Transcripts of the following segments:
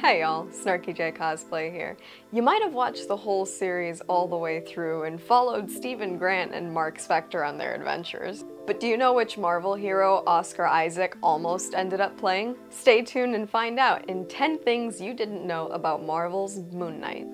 Hey y'all, Snarky J Cosplay here. You might have watched the whole series all the way through and followed Stephen Grant and Mark Spector on their adventures. But do you know which Marvel hero Oscar Isaac almost ended up playing? Stay tuned and find out in 10 things you didn't know about Marvel's Moon Knight.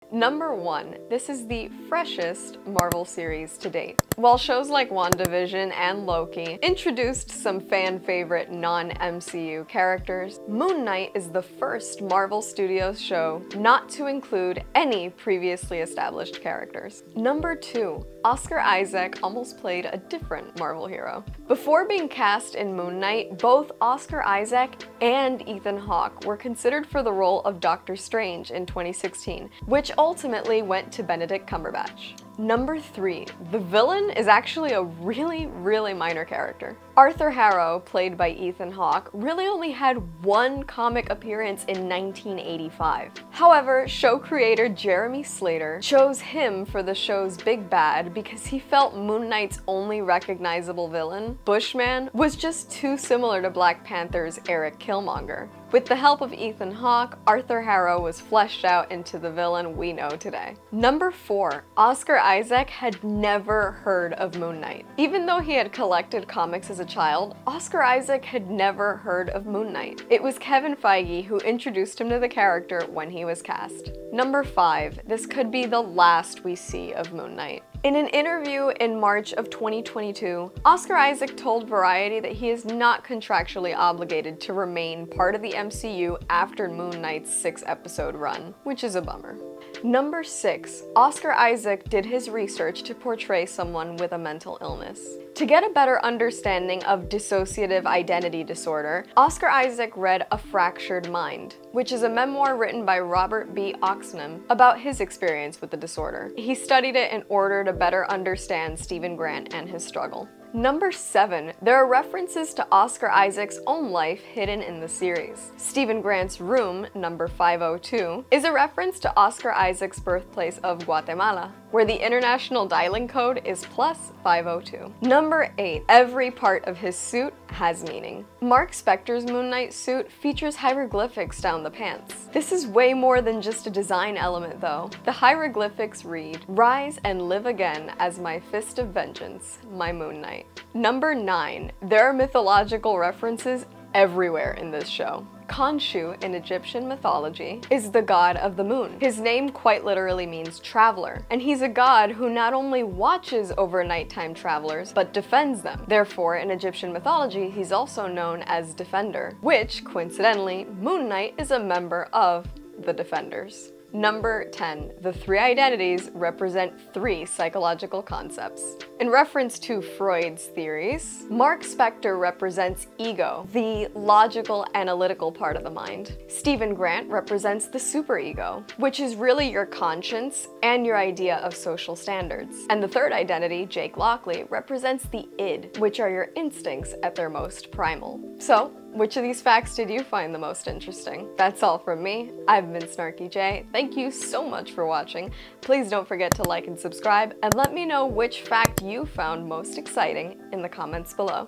Number 1. This is the freshest Marvel series to date. While shows like WandaVision and Loki introduced some fan-favorite non-MCU characters, Moon Knight is the first Marvel Studios show not to include any previously established characters. Number 2. Oscar Isaac almost played a different Marvel hero. Before being cast in Moon Knight, both Oscar Isaac and Ethan Hawke were considered for the role of Doctor Strange in 2016, which ultimately went to Benedict Cumberbatch. Number 3. The villain is actually a really minor character. Arthur Harrow, played by Ethan Hawke, really only had one comic appearance in 1985. However, show creator Jeremy Slater chose him for the show's big bad because he felt Moon Knight's only recognizable villain, Bushman, was just too similar to Black Panther's Eric Killmonger. With the help of Ethan Hawke, Arthur Harrow was fleshed out into the villain we know today. Number 4. Oscar Isaac had never heard of Moon Knight. Even though he had collected comics as a child, Oscar Isaac had never heard of Moon Knight. It was Kevin Feige who introduced him to the character when he was cast. Number 5. This could be the last we see of Moon Knight. In an interview in March of 2022, Oscar Isaac told Variety that he is not contractually obligated to remain part of the MCU after Moon Knight's 6-episode run, which is a bummer. Number 6. Oscar Isaac did his research to portray someone with a mental illness. To get a better understanding of dissociative identity disorder, Oscar Isaac read A Fractured Mind, which is a memoir written by Robert B. Oxenham about his experience with the disorder. He studied it in order to better understand Stephen Grant and his struggle. Number 7. There are references to Oscar Isaac's own life hidden in the series. Stephen Grant's room, number 502, is a reference to Oscar Isaac's birthplace of Guatemala, where the international dialing code is +502. Number 8. Every part of his suit has meaning. Mark Spector's Moon Knight suit features hieroglyphics down the pants. This is way more than just a design element though. The hieroglyphics read, "Rise and live again as my fist of vengeance, my Moon Knight." Number 9. There are mythological references everywhere in this show. Khonshu, in Egyptian mythology, is the god of the moon. His name quite literally means traveler, and he's a god who not only watches over nighttime travelers, but defends them. Therefore, in Egyptian mythology, he's also known as Defender, which, coincidentally, Moon Knight is a member of the Defenders. Number 10. The 3 identities represent 3 psychological concepts. In reference to Freud's theories, Mark Spector represents ego, the logical, analytical part of the mind. Stephen Grant represents the superego, which is really your conscience and your idea of social standards. And the 3rd identity, Jake Lockley, represents the id, which are your instincts at their most primal. So, which of these facts did you find the most interesting? That's all from me. I've been Snarky J. Thank you so much for watching. Please don't forget to like and subscribe, and let me know which fact you found most exciting in the comments below.